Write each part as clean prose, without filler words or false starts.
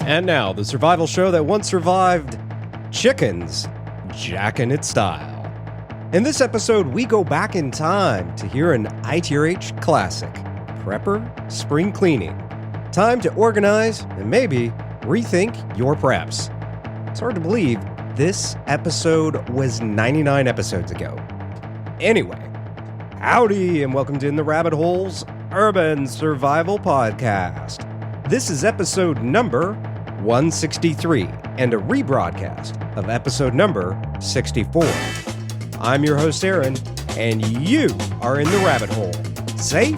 And now, the survival show that once survived chickens jacking its style. In this episode, we go back in time to hear an ITRH classic, Prepper Spring Cleaning. Time to organize and maybe rethink your preps. It's hard to believe this episode was 99 episodes ago. Anyway, howdy and welcome to In the Rabbit Hole's Urban Survival Podcast. This is episode number 163 and a rebroadcast of episode number 64. I'm your host, Aaron, and you are in the rabbit hole. Safe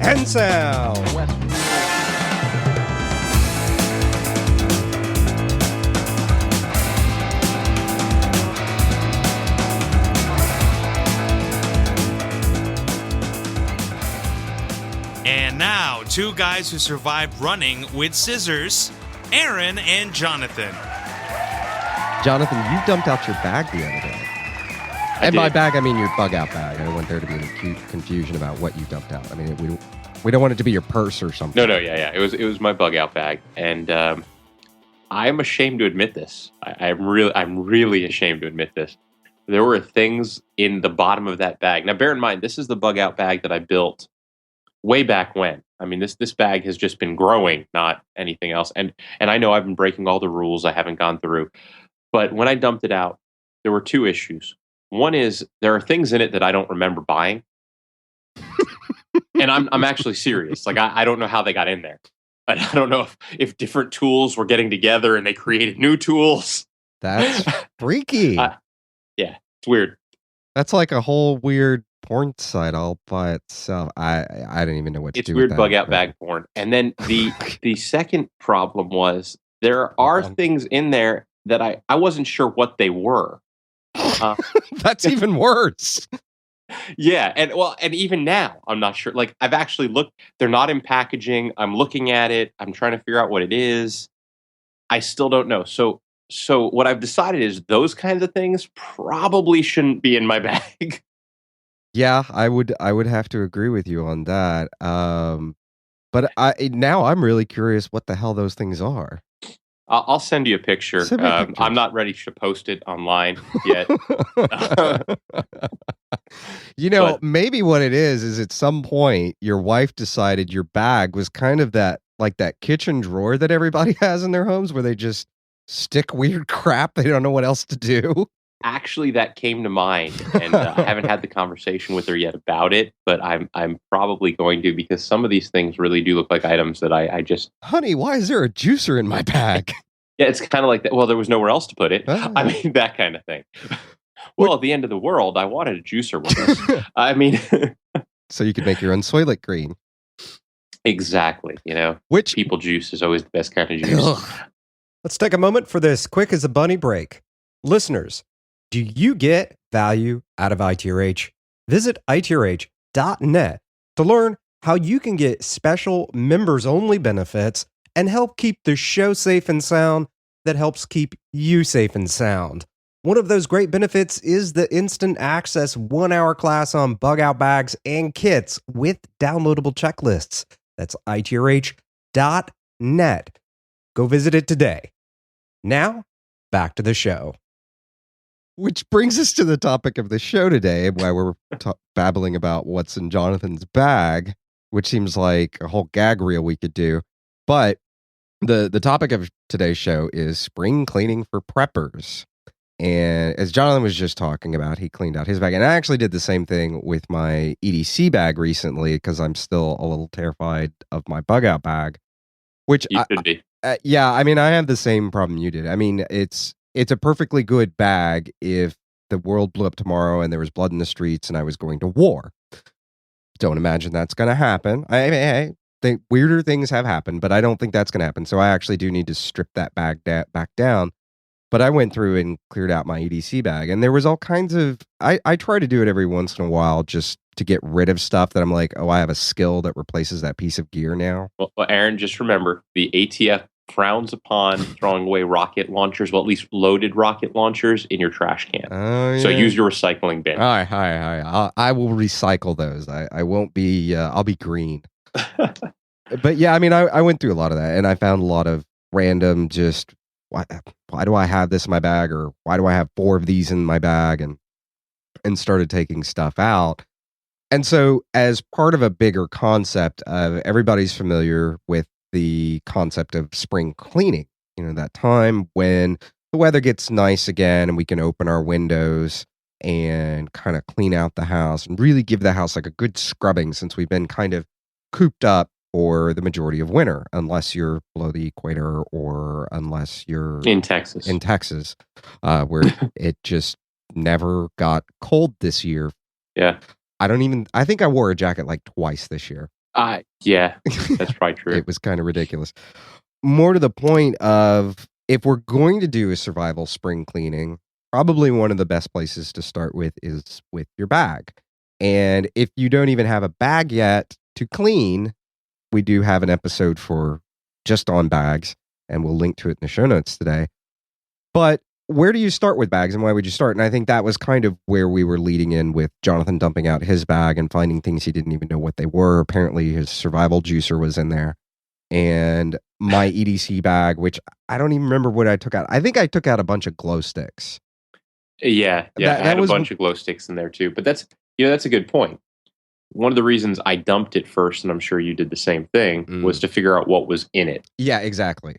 and sound. And now, two guys who survived running with scissors, Aaron and Jonathan. Jonathan, you dumped out your bag the other day. And by bag, I mean your Bugout bag. I don't want there to be any confusion about what you dumped out. I mean, we don't want it to be your purse or something. No, yeah. It was my Bugout bag, and I'm ashamed to admit this. I'm really ashamed to admit this. There were things in the bottom of that bag. Now, bear in mind, this is the Bugout bag that I built way back when. I mean, this bag has just been growing, not anything else. And I know I've been breaking all the rules I haven't gone through. But when I dumped it out, there were two issues. One is there are things in it that I don't remember buying. And I'm actually serious. Like, I don't know how they got in there. I don't know if different tools were getting together and they created new tools. That's freaky. Yeah, it's weird. That's like a whole weird porn site all by itself. I didn't even know what to do with that. It's weird Bugout bag porn. And then the second problem was there are things in there that I wasn't sure what they were. That's even worse. Yeah, and even now I'm not sure. Like, I've actually looked. They're not in packaging. I'm looking at it. I'm trying to figure out what it is. I still don't know. So what I've decided is those kinds of things probably shouldn't be in my bag. Yeah, I would have to agree with you on that. But now I'm really curious what the hell those things are. I'll send you a picture. I'm not ready to post it online yet. Maybe what it is at some point your wife decided your bag was kind of that kitchen drawer that everybody has in their homes where they just stick weird crap. They don't know what else to do. Actually, that came to mind, and I haven't had the conversation with her yet about it, but I'm probably going to, because some of these things really do look like items that I just... Honey, why is there a juicer in my bag? Yeah, it's kind of like that. Well, there was nowhere else to put it. Oh. I mean, that kind of thing. Well, at the end of the world, I wanted a juicer with us. I mean... So you could make your own Soylent Green. Exactly, Which people juice is always the best kind of juice. Ugh. Let's take a moment for this quick as a bunny break. Listeners, do you get value out of ITRH? Visit ITRH.net to learn how you can get special members-only benefits and help keep the show safe and sound that helps keep you safe and sound. One of those great benefits is the instant access 1-hour class on Bugout Bags and kits with downloadable checklists. That's ITRH.net. Go visit it today. Now, back to the show. Which brings us to the topic of the show today, why we're babbling about what's in Jonathan's bag, which seems like a whole gag reel we could do. But the topic of today's show is spring cleaning for preppers. And as Jonathan was just talking about, he cleaned out his bag. And I actually did the same thing with my EDC bag recently because I'm still a little terrified of my Bugout bag. Which you should be. Yeah, I mean, I have the same problem you did. I mean, it's a perfectly good bag if the world blew up tomorrow and there was blood in the streets and I was going to war. Don't imagine that's going to happen. I think weirder things have happened, but I don't think that's going to happen. So I actually do need to strip that bag back down. But I went through and cleared out my EDC bag, and there was all kinds of... I try to do it every once in a while just to get rid of stuff that I'm like, oh, I have a skill that replaces that piece of gear now. Well, Aaron, just remember, the ATF frowns upon throwing away rocket launchers, well, at least loaded rocket launchers, in your trash can. Oh, yeah. So use your recycling bin. All right. I will recycle those. I won't be... I'll be green. But yeah, I mean, I went through a lot of that, and I found a lot of random just why do I have this in my bag, or why do I have 4 of these in my bag, and started taking stuff out. And so, as part of a bigger concept of everybody's familiar with the concept of spring cleaning, that time when the weather gets nice again and we can open our windows and kind of clean out the house and really give the house like a good scrubbing, since we've been kind of cooped up for the majority of winter, unless you're below the equator or unless you're in Texas. Where it just never got cold this year. Yeah. I think I wore a jacket like twice this year. Yeah, that's probably true. It was kind of ridiculous. More to the point of, if we're going to do a survival spring cleaning, probably one of the best places to start with is with your bag. And if you don't even have a bag yet to clean, we do have an episode for just on bags, and we'll link to it in the show notes today. But where do you start with bags, and why would you start? And I think that was kind of where we were leading in with Jonathan dumping out his bag and finding things he didn't even know what they were. Apparently his survival juicer was in there. And my EDC bag, which I don't even remember what I took out. I think I took out a bunch of glow sticks. Yeah. I had a bunch of glow sticks in there too. But that's a good point. One of the reasons I dumped it first, and I'm sure you did the same thing, was to figure out what was in it. Yeah, exactly.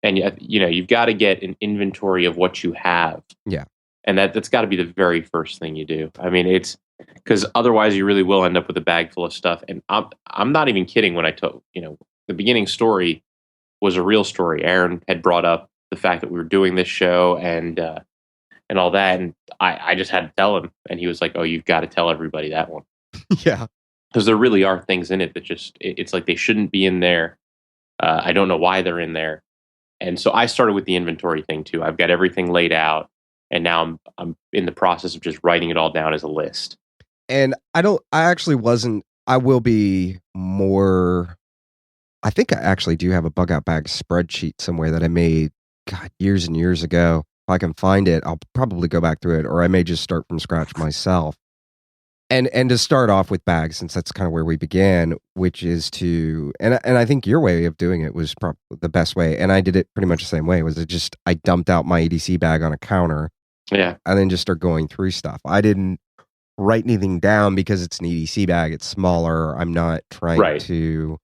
And you've got to get an inventory of what you have. Yeah. And that's got to be the very first thing you do. I mean, it's because otherwise you really will end up with a bag full of stuff. And I'm not even kidding when I told, the beginning story was a real story. Aaron had brought up the fact that we were doing this show and all that. And I just had to tell him. And he was like, oh, you've got to tell everybody that one. Yeah. Because there really are things in it that just, it's like they shouldn't be in there. I don't know why they're in there. And so I started with the inventory thing too. I've got everything laid out, and now I'm in the process of just writing it all down as a list. And I will be more. I think I actually do have a Bugout Bags spreadsheet somewhere that I made, years and years ago. If I can find it, I'll probably go back through it, or I may just start from scratch myself. And to start off with bags, since that's kind of where we began, which is to, and I think your way of doing it was probably the best way, and I did it pretty much the same way, I dumped out my EDC bag on a counter, and then just start going through stuff. I didn't write anything down because it's an EDC bag, it's smaller, I'm not trying to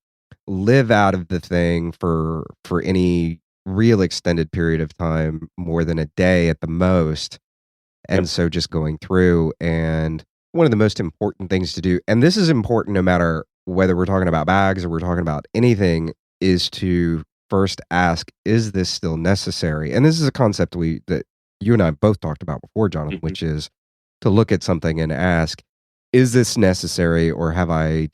live out of the thing for any real extended period of time, more than a day at the most, and so just going through. And one of the most important things to do, and this is important no matter whether we're talking about bags or we're talking about anything, is to first ask, is this still necessary? And this is a concept that you and I both talked about before, Jonathan, which is to look at something and ask, is this necessary, or have I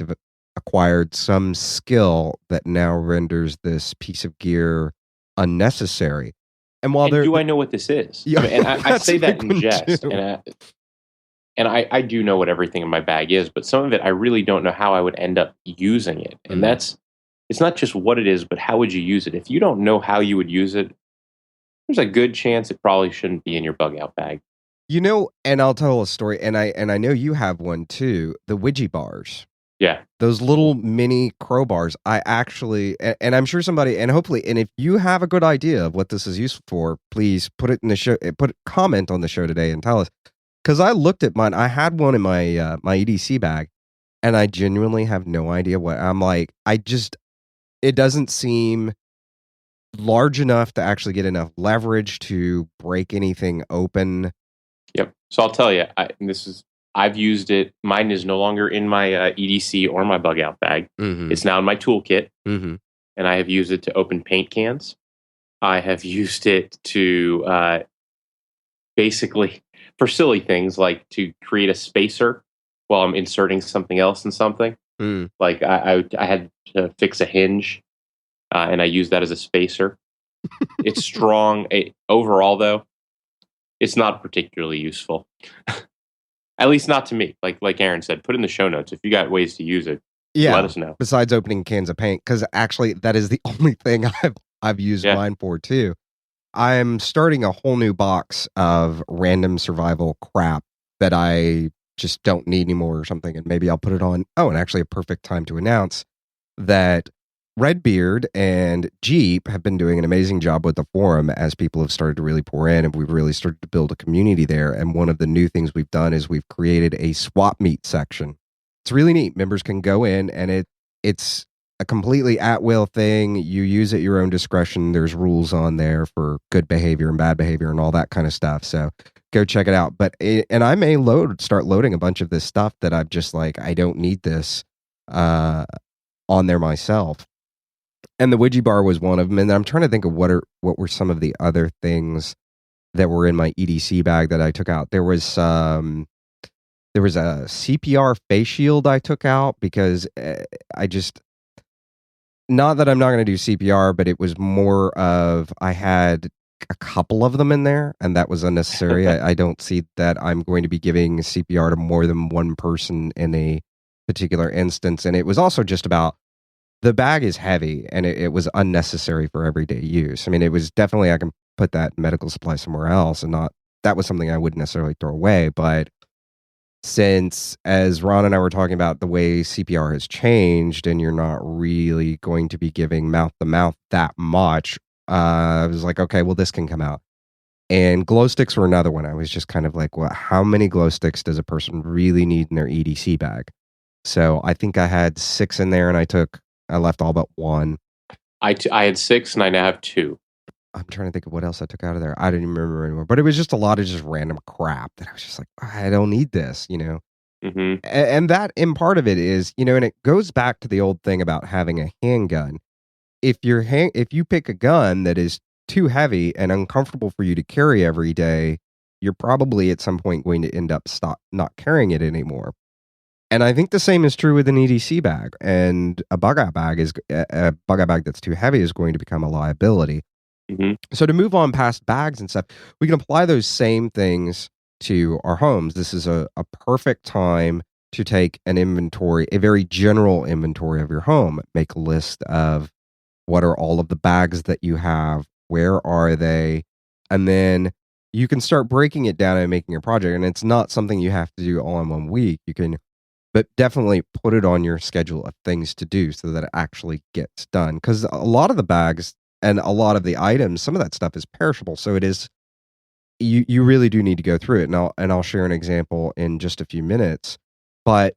acquired some skill that now renders this piece of gear unnecessary? And while do I know what this is? Yeah, and I say that in jest, and I do know what everything in my bag is, but some of it I really don't know how I would end up using it. And it's not just what it is, but how would you use it? If you don't know how you would use it, there's a good chance it probably shouldn't be in your Bugout bag. And I'll tell a story, and I know you have one too, the Ouija bars. Yeah. Those little mini crowbars. I actually, and I'm sure somebody, and hopefully, and if you have a good idea of what this is useful for, please put it in the show, comment on the show today and tell us. Because I looked at mine, I had one in my my EDC bag, and I genuinely have no idea what I'm like. It doesn't seem large enough to actually get enough leverage to break anything open. Yep. So I'll tell you, I've used it. Mine is no longer in my EDC or my Bugout bag. Mm-hmm. It's now in my toolkit, and I have used it to open paint cans. I have used it to basically for silly things like to create a spacer while I'm inserting something else in something. Like I had to fix a hinge, and I used that as a spacer. It's strong. Overall, though, it's not particularly useful. At least not to me. Like Aaron said, put in the show notes if you got ways to use it. Yeah, let us know. Besides opening cans of paint, because actually that is the only thing I've used mine for too. I'm starting a whole new box of random survival crap that I just don't need anymore or something, and maybe I'll put it on. Oh, and actually a perfect time to announce that Redbeard and Jeep have been doing an amazing job with the forum as people have started to really pour in, and we've really started to build a community there. And one of the new things we've done is we've created a swap meet section. It's really neat. Members can go in, and it's a completely at-will thing. You use at your own discretion. There's rules on there for good behavior and bad behavior and all that kind of stuff. So go check it out. And I may start loading a bunch of this stuff that I'm just like, I don't need this on there myself. And the Ouija bar was one of them. And I'm trying to think of what were some of the other things that were in my EDC bag that I took out. There was a CPR face shield I took out because I just, not that I'm not going to do CPR, but it was more of, I had a couple of them in there and that was unnecessary. I don't see that I'm going to be giving CPR to more than one person in a particular instance. And it was also just about, the bag is heavy and it was unnecessary for everyday use. I mean, it was definitely, I can put that medical supply somewhere else and that was something I wouldn't necessarily throw away. But since, as Ron and I were talking about, the way CPR has changed and you're not really going to be giving mouth to mouth that much, I was like, okay, well, this can come out. And glow sticks were another one. I was just kind of like, well, how many glow sticks does a person really need in their EDC bag? So I think I had 6 in there and I left all but 1. I had 6 and I now have 2. I'm trying to think of what else I took out of there. I don't even remember anymore. But it was just a lot of just random crap that I was just like, I don't need this, Mm-hmm. And that, in part of it is, and it goes back to the old thing about having a handgun. If you pick a gun that is too heavy and uncomfortable for you to carry every day, you're probably at some point going to end up not carrying it anymore. And I think the same is true with an EDC bag. And a Bugout bag that's too heavy is going to become a liability. Mm-hmm. So to move on past bags and stuff, we can apply those same things to our homes. This is a perfect time to take an inventory, a very general inventory of your home. Make a list of what are all of the bags that you have, where are they, and then you can start breaking it down and making a project. And it's not something you have to do all in one week. You can, but definitely put it on your schedule of things to do so that it actually gets done. Because a lot of the bags and a lot of the items, some of that stuff is perishable. So it is, you really do need to go through it. And I'll share an example in just a few minutes. But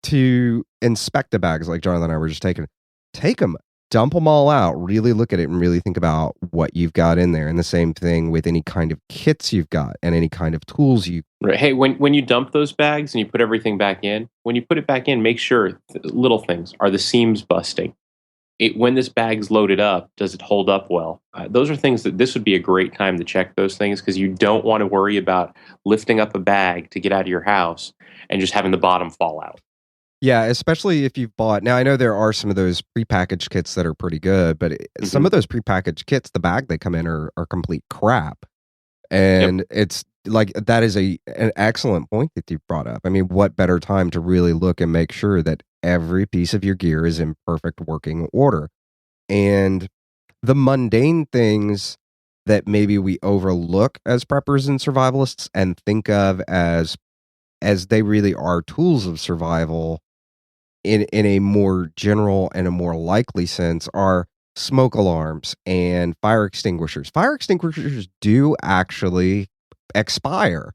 to inspect the bags, like Jonathan and I were just take them, dump them all out, really look at it and really think about what you've got in there. And the same thing with any kind of kits you've got and any kind of tools you. Right. Hey, when you dump those bags and you put everything back in, when you put it back in, make sure little things. Are the seams busting? When this bag's loaded up, does it hold up well? Those are things that this would be a great time to check those things because you don't want to worry about lifting up a bag to get out of your house and just having the bottom fall out. Yeah, especially if you've bought. Now, I know there are some of those prepackaged kits that are pretty good, but some of those prepackaged kits, the bag they come in are complete crap. And it's like, that is an excellent point that you've brought up. I mean, what better time to really look and make sure that every piece of your gear is in perfect working order. And the mundane things that maybe we overlook as preppers and survivalists and think of as they really are tools of survival in a more general and a more likely sense are smoke alarms and fire extinguishers. Fire extinguishers do actually expire.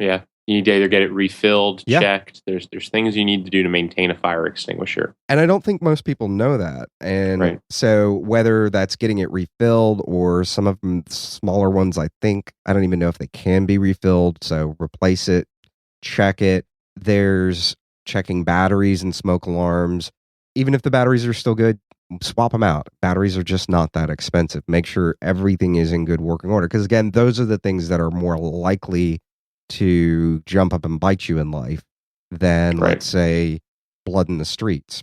Yeah. You need to either get it refilled, checked. There's things you need to do to maintain a fire extinguisher. And I don't think most people know that. And so whether that's getting it refilled or some of them smaller ones, I don't even know if they can be refilled. So replace it, check it. There's checking batteries and smoke alarms. Even if the batteries are still good, swap them out. Batteries are just not that expensive. Make sure everything is in good working order. Because again, those are the things that are more likely to jump up and bite you in life than, let's say, blood in the streets.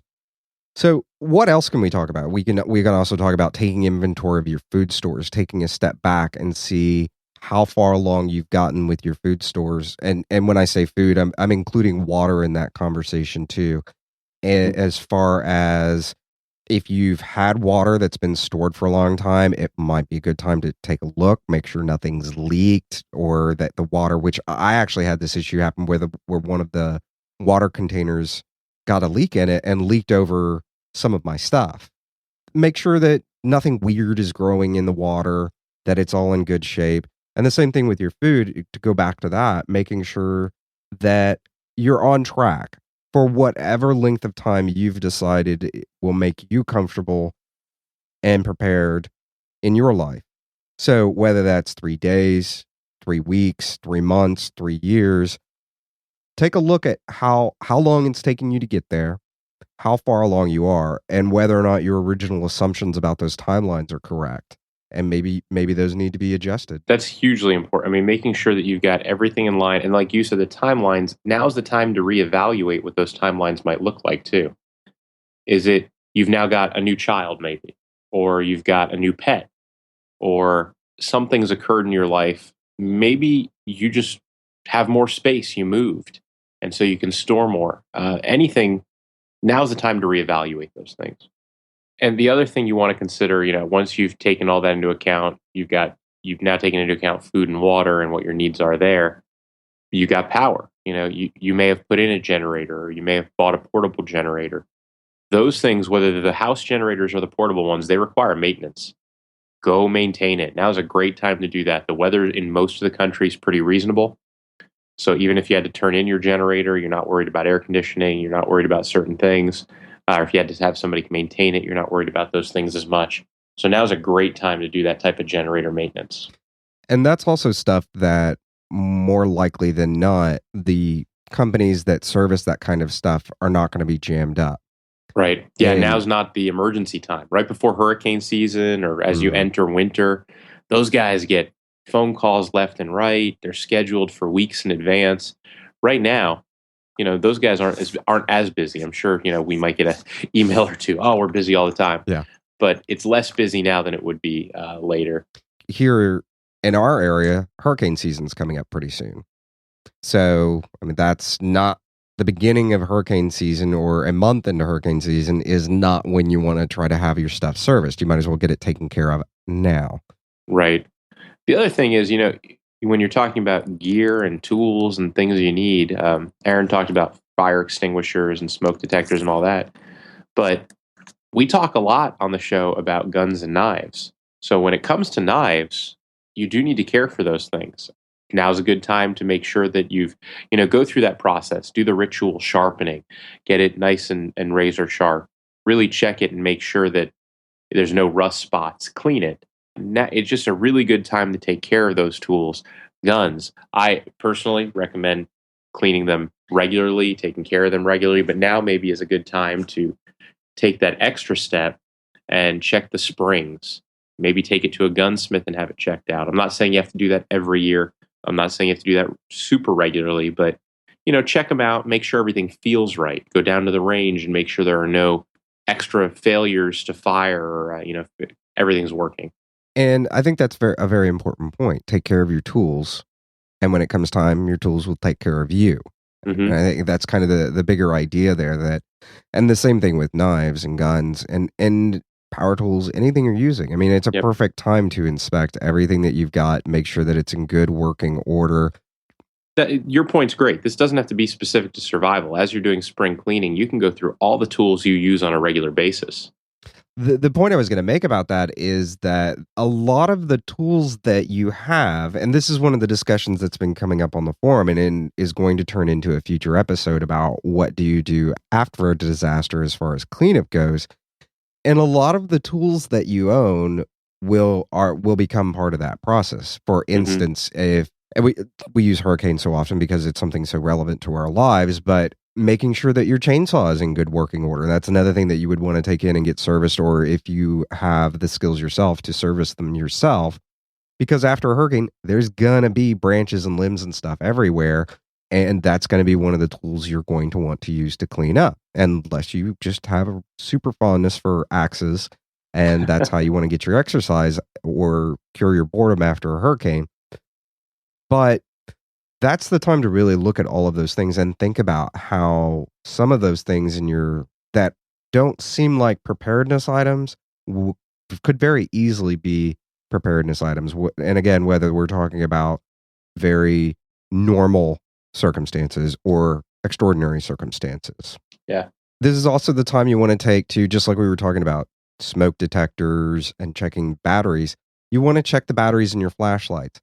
So what else can we talk about? We can also talk about taking inventory of your food stores, taking a step back and see how far along you've gotten with your food stores. And when I say food, I'm including water in that conversation too. As far as if you've had water that's been stored for a long time, it might be a good time to take a look, make sure nothing's leaked, or that the water, which I actually had this issue happen where one of the water containers got a leak in it and leaked over some of my stuff. make sure that nothing weird is growing in the water, that it's all in good shape. And the same thing with your food, to go back to that, making sure that you're on track for whatever length of time you've decided will make you comfortable and prepared in your life. So whether that's 3 days, 3 weeks, 3 months, 3 years, take a look at how long it's taking you to get there, how far along you are, and whether or not your original assumptions about those timelines are correct. And maybe those need to be adjusted. That's hugely important. I mean, making sure that you've got everything in line. And like you said, the timelines, now's the time to reevaluate what those timelines might look like too. Is it you've now got a new child maybe, or you've got a new pet, or something's occurred in your life. Maybe you just have more space, you moved, and so you can store more. Anything, now's the time to reevaluate those things. And the other thing you want to consider, once you've taken all that into account, you've now taken into account food and water and what your needs are there. You got power. You may have put in a generator, or you may have bought a portable generator. Those things, whether they're the house generators or the portable ones, they require maintenance. Go maintain it. Now's a great time to do that. The weather in most of the country is pretty reasonable. So even if you had to turn in your generator, you're not worried about air conditioning, you're not worried about certain things. Or if you had to have somebody maintain it, you're not worried about those things as much. So now's a great time to do that type of generator maintenance. And that's also stuff that more likely than not, the companies that service that kind of stuff are not going to be jammed up. Right. Yeah, now's not the emergency time. Right before hurricane season or as you enter winter, those guys get phone calls left and right. They're scheduled for weeks in advance. Right now, those guys aren't as busy. I'm sure, we might get an email or two. Oh, we're busy all the time. Yeah. But it's less busy now than it would be later. Here in our area, hurricane season's coming up pretty soon. So, I mean, that's not the beginning of hurricane season, or a month into hurricane season is not when you want to try to have your stuff serviced. You might as well get it taken care of now. Right. The other thing is, when you're talking about gear and tools and things you need, Aaron talked about fire extinguishers and smoke detectors and all that. But we talk a lot on the show about guns and knives. So when it comes to knives, you do need to care for those things. Now's a good time to make sure that you've, go through that process, do the ritual sharpening, get it nice and razor sharp, really check it and make sure that there's no rust spots, clean it. Now, it's just a really good time to take care of those tools. Guns, I personally recommend cleaning them regularly, taking care of them regularly, but now maybe is a good time to take that extra step and check the springs. Maybe take it to a gunsmith and have it checked out. I'm not saying you have to do that every year. I'm not saying you have to do that super regularly, but check them out, make sure everything feels right. Go down to the range and make sure there are no extra failures to fire, or everything's working. And I think that's a very important point. Take care of your tools, and when it comes time, your tools will take care of you. Mm-hmm. And I think that's kind of the bigger idea there. And the same thing with knives and guns and power tools, anything you're using. I mean, it's a perfect time to inspect everything that you've got, make sure that it's in good working order. Your point's great. This doesn't have to be specific to survival. As you're doing spring cleaning, you can go through all the tools you use on a regular basis. The point I was going to make about that is that a lot of the tools that you have, and this is one of the discussions that's been coming up on the forum and is going to turn into a future episode about what do you do after a disaster as far as cleanup goes. And a lot of the tools that you own will become part of that process. For instance, if we use hurricane so often because it's something so relevant to our lives, but making sure that your chainsaw is in good working order. That's another thing that you would want to take in and get serviced, or if you have the skills yourself, to service them yourself. Because after a hurricane, there's gonna be branches and limbs and stuff everywhere. And that's going to be one of the tools you're going to want to use to clean up, unless you just have a super fondness for axes, and that's how you want to get your exercise or cure your boredom after a hurricane. But that's the time to really look at all of those things and think about how some of those things that don't seem like preparedness items could very easily be preparedness items. And again, whether we're talking about very normal circumstances or extraordinary circumstances. Yeah. This is also the time you want to take to, just like we were talking about, smoke detectors and checking batteries, you want to check the batteries in your flashlights.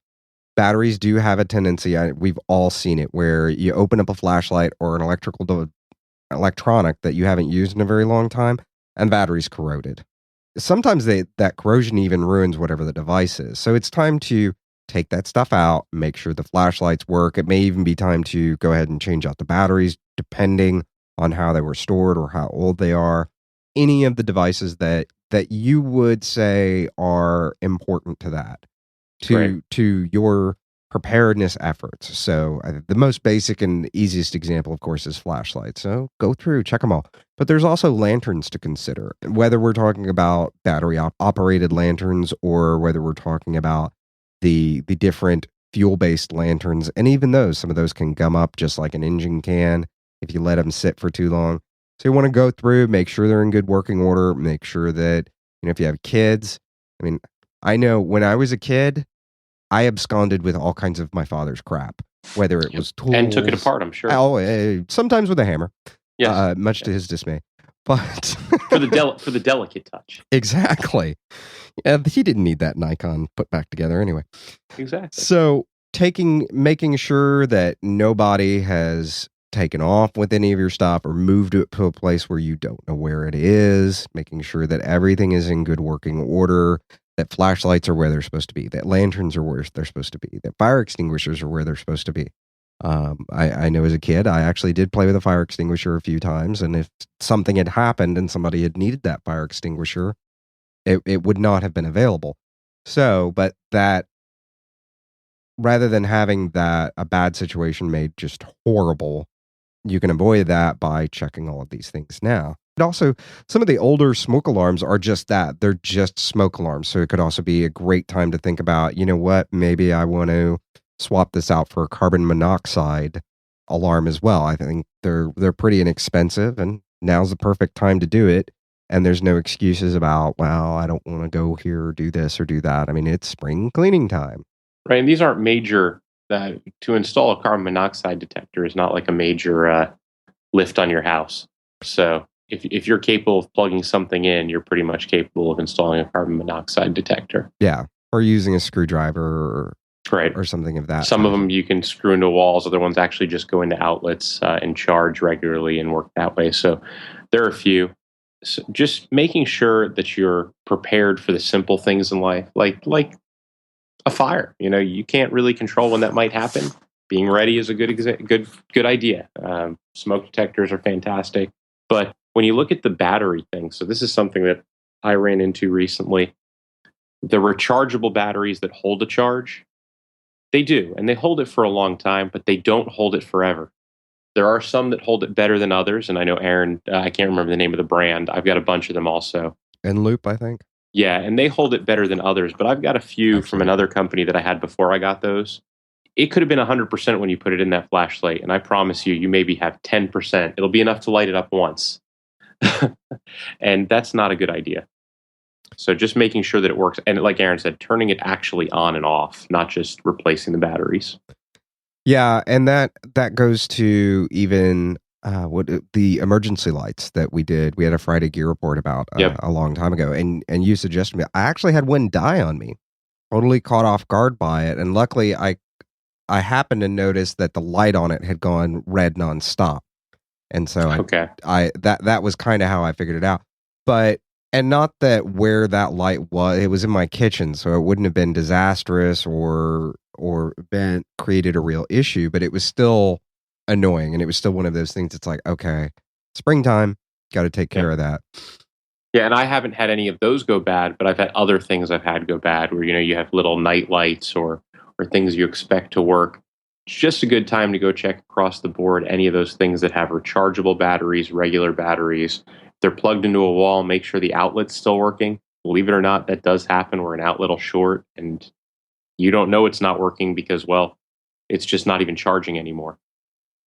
Batteries do have a tendency, we've all seen it, where you open up a flashlight or an electronic that you haven't used in a very long time, and battery's corroded. Sometimes that corrosion even ruins whatever the device is. So it's time to take that stuff out, make sure the flashlights work. It may even be time to go ahead and change out the batteries, depending on how they were stored or how old they are. Any of the devices that you would say are important to that, to your preparedness efforts. So the most basic and easiest example, of course, is flashlights. So go through, check them all. But there's also lanterns to consider, whether we're talking about battery operated lanterns or whether we're talking about the different fuel-based lanterns. And even those, some of those can gum up just like an engine can if you let them sit for too long. So you want to go through, make sure they're in good working order, make sure that, if you have kids, I mean, I know when I was a kid, I absconded with all kinds of my father's crap, whether it was tools. And took it apart, I'm sure. Oh, sometimes with a hammer. Yes. Much to his dismay. But for the delicate touch. Exactly. He didn't need that Nikon put back together anyway. Exactly. So making sure that nobody has taken off with any of your stuff or moved it to a place where you don't know where it is, making sure that everything is in good working order, that flashlights are where they're supposed to be, that lanterns are where they're supposed to be, that fire extinguishers are where they're supposed to be. I know as a kid, I actually did play with a fire extinguisher a few times, and if something had happened and somebody had needed that fire extinguisher, it would not have been available. So, but that, rather than having that a bad situation made just horrible, you can avoid that by checking all of these things now. And also, some of the older smoke alarms are just that. They're just smoke alarms. So it could also be a great time to think about, you know what, maybe I want to swap this out for a carbon monoxide alarm as well. I think they're pretty inexpensive, and now's the perfect time to do it. And there's no excuses about, well, I don't want to go here or do this or do that. I mean, it's spring cleaning time. Right. And these aren't major, to install a carbon monoxide detector is not like a major lift on your house. So if you're capable of plugging something in, you're pretty much capable of installing a carbon monoxide detector. Yeah. Or using a screwdriver or something of that. Some of them you can screw into walls. Other ones actually just go into outlets and charge regularly and work that way. So there are a few. So just making sure that you're prepared for the simple things in life, like a fire. You can't really control when that might happen. Being ready is a good idea. Smoke detectors are fantastic. But when you look at the battery thing, so this is something that I ran into recently. The rechargeable batteries that hold a charge, they do, and they hold it for a long time, but they don't hold it forever. There are some that hold it better than others, and I know Aaron, I can't remember the name of the brand. I've got a bunch of them also. Loop, I think. Yeah, and they hold it better than others, but I've got a few from another company that I had before I got those. It could have been 100% when you put it in that flashlight, and I promise you maybe have 10%. It'll be enough to light it up once. And that's not a good idea. So just making sure that it works, and like Aaron said, turning it actually on and off, not just replacing the batteries. Yeah, and that goes to even the emergency lights that we did. We had a Friday Gear Report about a long time ago, and you suggested me. I actually had one die on me, totally caught off guard by it, and luckily I happened to notice that the light on it had gone red nonstop, and so that was kind of how I figured it out. But and not that where that light was, it was in my kitchen, so it wouldn't have been disastrous or created a real issue, but it was still annoying, and it was still one of those things that's like, okay, springtime, got to take care of that. Yeah, and I haven't had any of those go bad, but I've had other things I've had go bad where you have little night lights or things you expect to work. It's just a good time to go check across the board any of those things that have rechargeable batteries, regular batteries. If they're plugged into a wall, make sure the outlet's still working. Believe it or not, that does happen where an outlet will short and you don't know it's not working because, well, it's just not even charging anymore.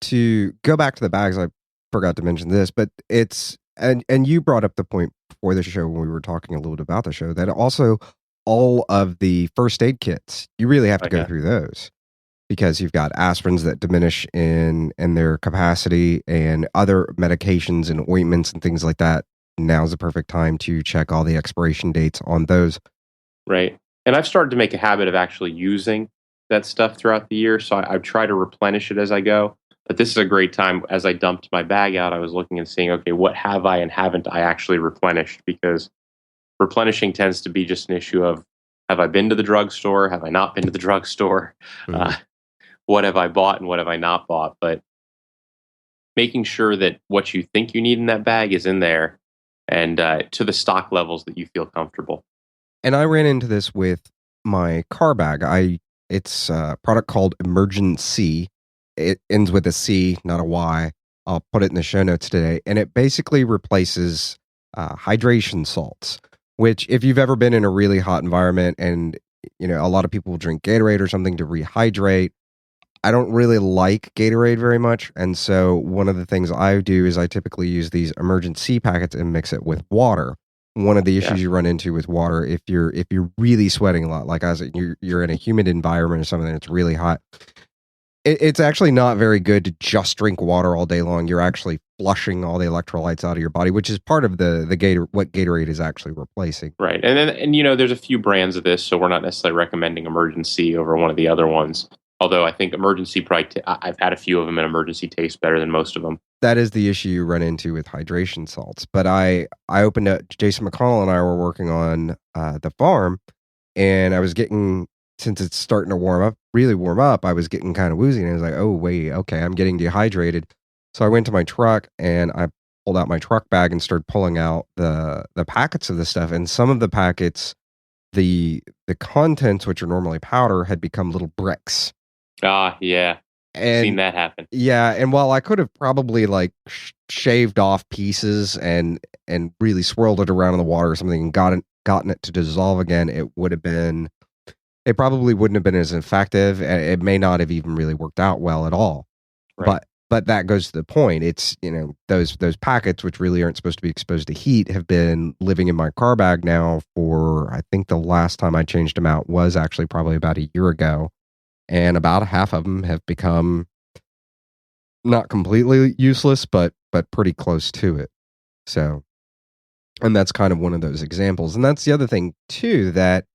To go back to the bags, I forgot to mention this, but it's, and you brought up the point before the show when we were talking a little bit about the show, that also all of the first aid kits, you really have to go through those because you've got aspirins that diminish in their capacity and other medications and ointments and things like that now's the perfect time to check all the expiration dates on those. Right. And I've started to make a habit of actually using that stuff throughout the year. So I try to replenish it as I go. But this is a great time. As I dumped my bag out, I was looking and seeing, okay, what have I and haven't I actually replenished? Because replenishing tends to be just an issue of, have I been to the drugstore? Have I not been to the drugstore? Mhm. What have I bought and what have I not bought? But making sure that what you think you need in that bag is in there and to the stock levels that you feel comfortable. And I ran into this with my car bag. It's a product called Emergency. It ends with a C, not a Y. I'll put it in the show notes today. And it basically replaces hydration salts, which if you've ever been in a really hot environment and, a lot of people will drink Gatorade or something to rehydrate. I don't really like Gatorade very much. And so one of the things I do is I typically use these Emergency packets and mix it with water. One of the issues you run into with water, if you're really sweating a lot, like you're in a humid environment or something that's really hot, it's actually not very good to just drink water all day long. You're actually flushing all the electrolytes out of your body, which is part of the what Gatorade is actually replacing. Right. And there's a few brands of this, so we're not necessarily recommending Emergency over one of the other ones. Although I think Emergency probably, I've had a few of them, and Emergency tastes better than most of them. That is the issue you run into with hydration salts. But I opened up, Jason McConnell and I were working on the farm, and I was getting, since it's starting to really warm up, I was getting kind of woozy, and I was like, oh, wait, okay, I'm getting dehydrated. So I went to my truck, and I pulled out my truck bag and started pulling out the packets of the stuff. And some of the packets, the contents, which are normally powder, had become little bricks. Yeah. And seen that happen. Yeah, and while I could have probably like shaved off pieces and really swirled it around in the water or something and gotten it to dissolve again, it probably wouldn't have been as effective, and it may not have even really worked out well at all. Right. But that goes to the point. It's, those packets, which really aren't supposed to be exposed to heat, have been living in my car bag now for, I think the last time I changed them out was actually probably about a year ago. And about half of them have become not completely useless, but pretty close to it. So, and that's kind of one of those examples. And that's the other thing too, that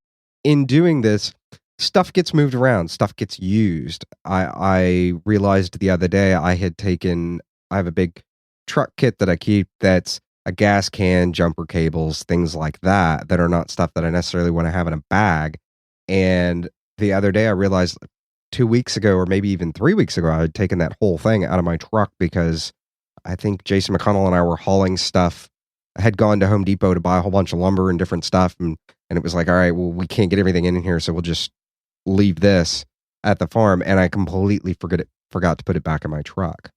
in doing this, stuff gets moved around, stuff gets used. I realized the other day I have a big truck kit that I keep that's a gas can, jumper cables, things like that are not stuff that I necessarily want to have in a bag. And the other day I realized 2 weeks ago, or maybe even 3 weeks ago, I had taken that whole thing out of my truck because I think Jason McConnell and I were hauling stuff. I had gone to Home Depot to buy a whole bunch of lumber and different stuff. And it was like, all right, well, we can't get everything in here, so we'll just leave this at the farm. And I completely forgot to put it back in my truck.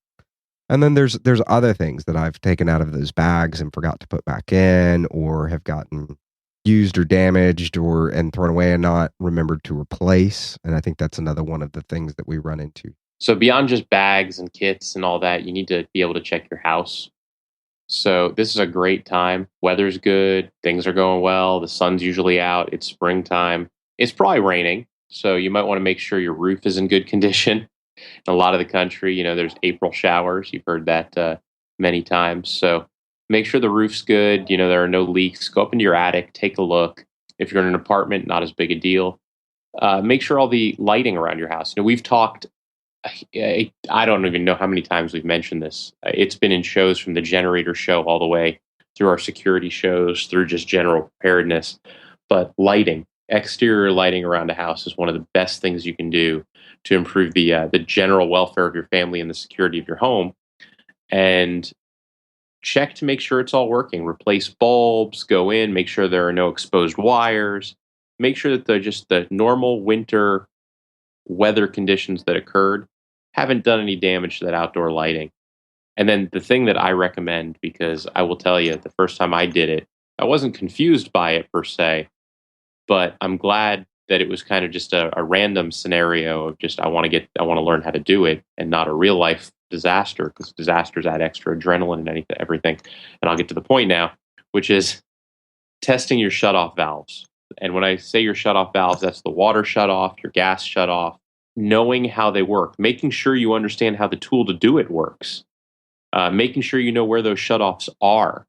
And then there's other things that I've taken out of those bags and forgot to put back in, or have gotten used or damaged and thrown away and not remembered to replace. And I think that's another one of the things that we run into. So beyond just bags and kits and all that, you need to be able to check your house. So this is a great time. Weather's good. Things are going well. The sun's usually out. It's springtime. It's probably raining. So you might want to make sure your roof is in good condition. In a lot of the country, there's April showers. You've heard that many times. So make sure the roof's good. There are no leaks. Go up into your attic, take a look. If you're in an apartment, not as big a deal. Make sure all the lighting around your house. We've talked, I don't even know how many times we've mentioned this. It's been in shows from the generator show all the way through our security shows, through just general preparedness. But lighting, exterior lighting around a house is one of the best things you can do to improve the general welfare of your family and the security of your home. And check to make sure it's all working. Replace bulbs, go in, make sure there are no exposed wires. Make sure that the normal winter weather conditions that occurred haven't done any damage to that outdoor lighting. And then the thing that I recommend, because I will tell you, the first time I did it, I wasn't confused by it per se, but I'm glad that it was kind of just a random scenario of just I want to learn how to do it, and not a real life disaster, because disasters add extra adrenaline and everything. And I'll get to the point now, which is testing your shutoff valves. And when I say your shutoff valves, that's the water shutoff, your gas shutoff, knowing how they work, making sure you understand how the tool to do it works, making sure you know where those shutoffs are.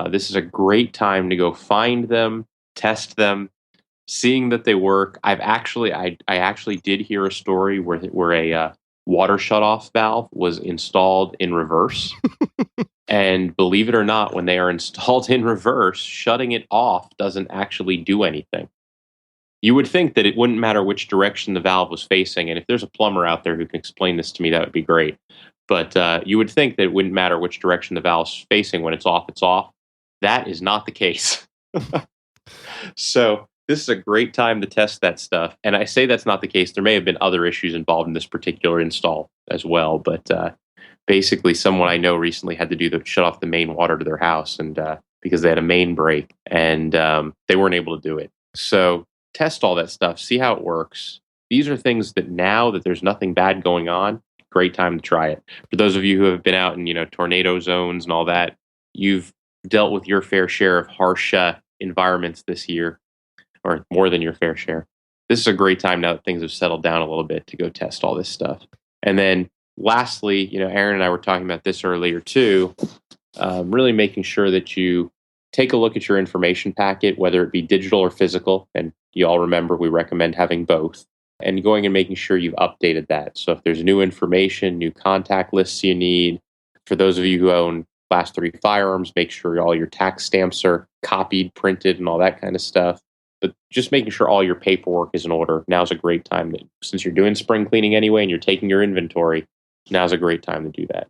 This is a great time to go find them, test them, seeing that they work. I actually did hear a story where a water shutoff valve was installed in reverse. And believe it or not, when they are installed in reverse, shutting it off doesn't actually do anything. You would think that it wouldn't matter which direction the valve was facing. And if there's a plumber out there who can explain this to me, that would be great. But you would think that it wouldn't matter which direction the valve's facing. When it's off, it's off. That is not the case. So this is a great time to test that stuff. And I say that's not the case. There may have been other issues involved in this particular install as well. But basically, someone I know recently had to shut off the main water to their house, and because they had a main break, and they weren't able to do it. So test all that stuff, see how it works. These are things that now that there's nothing bad going on, great time to try it. For those of you who have been out in tornado zones and all that, you've dealt with your fair share of harsh environments this year, or more than your fair share. This is a great time now that things have settled down a little bit to go test all this stuff. And then lastly, Aaron and I were talking about this earlier too, really making sure that you take a look at your information packet, whether it be digital or physical. And you all remember we recommend having both. And going and making sure you've updated that. So if there's new information, new contact lists you need, for those of you who own Class 3 firearms, make sure all your tax stamps are copied, printed, and all that kind of stuff. But just making sure all your paperwork is in order. Now's a great time, since you're doing spring cleaning anyway and you're taking your inventory, now's a great time to do that.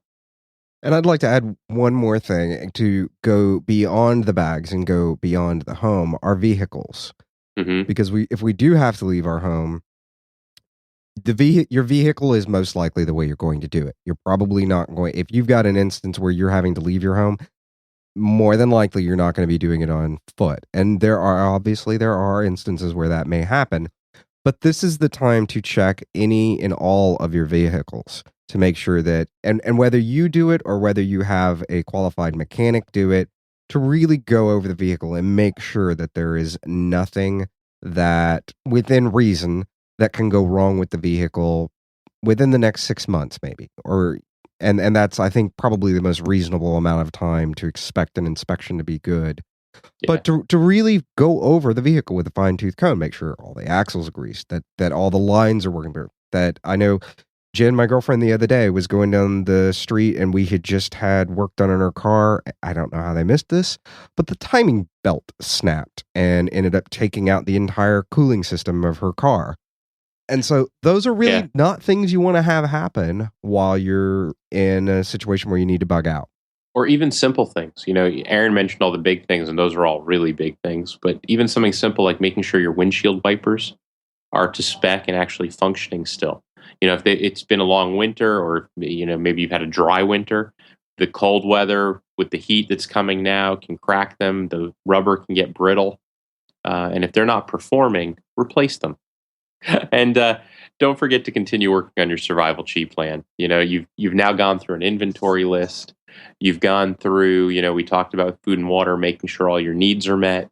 And I'd like to add one more thing to go beyond the bags and go beyond the home, our vehicles. Mm-hmm. Because if we do have to leave our home, your vehicle is most likely the way you're going to do it. You're probably not going, if you've got an instance where you're having to leave your home, more than likely you're not going to be doing it on foot. And there are instances where that may happen, but this is the time to check any and all of your vehicles to make sure that, and whether you do it or whether you have a qualified mechanic do it, to really go over the vehicle and make sure that there is nothing that, within reason, that can go wrong with the vehicle within the next 6 months, maybe. And that's, I think, probably the most reasonable amount of time to expect an inspection to be good. Yeah. But to really go over the vehicle with a fine-tooth comb, make sure all the axles are greased, that all the lines are working, that I know Jen, my girlfriend, the other day was going down the street and we had just had work done on her car. I don't know how they missed this, but the timing belt snapped and ended up taking out the entire cooling system of her car. And so those are really not things you want to have happen while you're in a situation where you need to bug out. Or even simple things. Aaron mentioned all the big things, and those are all really big things. But even something simple like making sure your windshield wipers are to spec and actually functioning still. If it's been a long winter, or maybe you've had a dry winter, the cold weather with the heat that's coming now can crack them. The rubber can get brittle, and if they're not performing, replace them. And don't forget to continue working on your survival chi plan. You've now gone through an inventory list. You've gone through, we talked about food and water, making sure all your needs are met.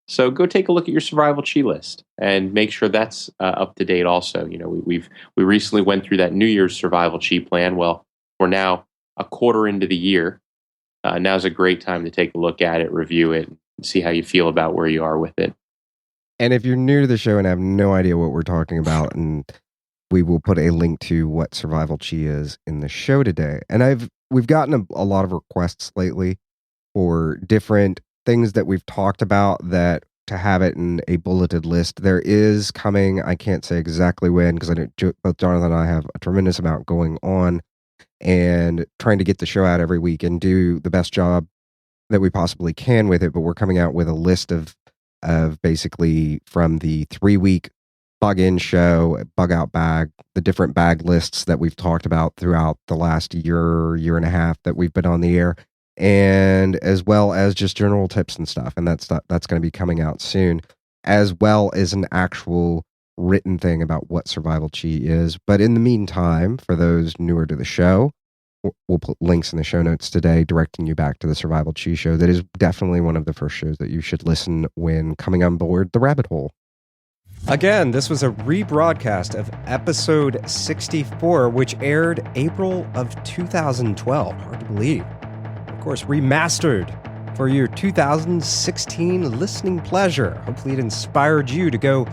So go take a look at your survival chi list and make sure that's up to date also. We recently went through that New Year's survival chi plan. Well, we're now a quarter into the year. Now's a great time to take a look at it, review it, and see how you feel about where you are with it. And if you're new to the show and have no idea what we're talking about, and we will put a link to what survival chi is in the show today. And we've gotten a lot of requests lately for different things that we've talked about, that to have it in a bulleted list. There is coming, I can't say exactly when, because both Jonathan and I have a tremendous amount going on and trying to get the show out every week and do the best job that we possibly can with it. But we're coming out with a list of basically from the 3-week bug-in show, Bugout Bag, the different bag lists that we've talked about throughout the last year and a half that we've been on the air, and as well as just general tips and stuff. And that's going to be coming out soon, as well as an actual written thing about what survival chi is. But in the meantime, for those newer to the show, we'll put links in the show notes today directing you back to the Survival Chi show. That is definitely one of the first shows that you should listen when coming on board the rabbit hole. Again, this was a rebroadcast of episode 64, which aired April of 2012. Hard to believe. Of course, remastered for your 2016 listening pleasure. Hopefully it inspired you to go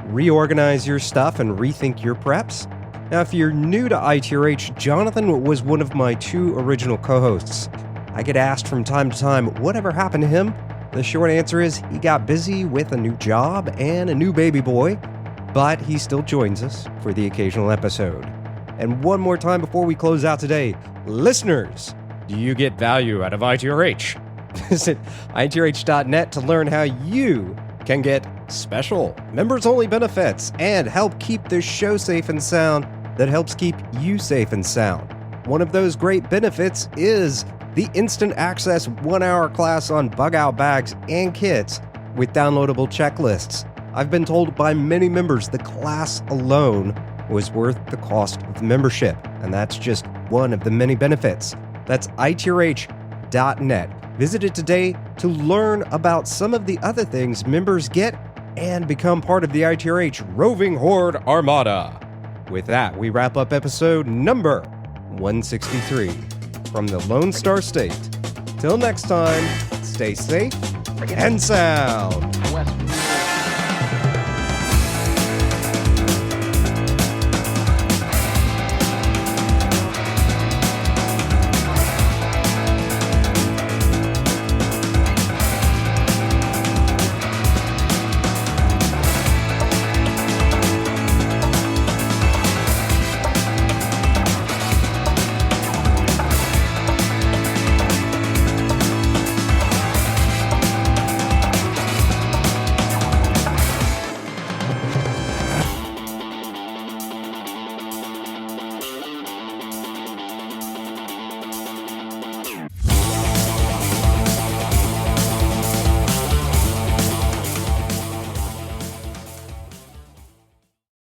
reorganize your stuff and rethink your preps. Now, if you're new to ITRH, Jonathan was one of my 2 original co-hosts. I get asked from time to time, whatever happened to him? The short answer is he got busy with a new job and a new baby boy, but he still joins us for the occasional episode. And one more time before we close out today, listeners, do you get value out of ITRH? Visit ITRH.net to learn how you can get special members-only benefits and help keep this show safe and sound that helps keep you safe and sound. One of those great benefits is the instant access 1-hour class on Bugout Bags and kits with downloadable checklists. I've been told by many members the class alone was worth the cost of membership, and that's just one of the many benefits. That's ITRH.net. Visit it today to learn about some of the other things members get and become part of the ITRH Roving Horde Armada. With that, we wrap up episode number 163 from the Lone Star State. Till next time, stay safe and sound.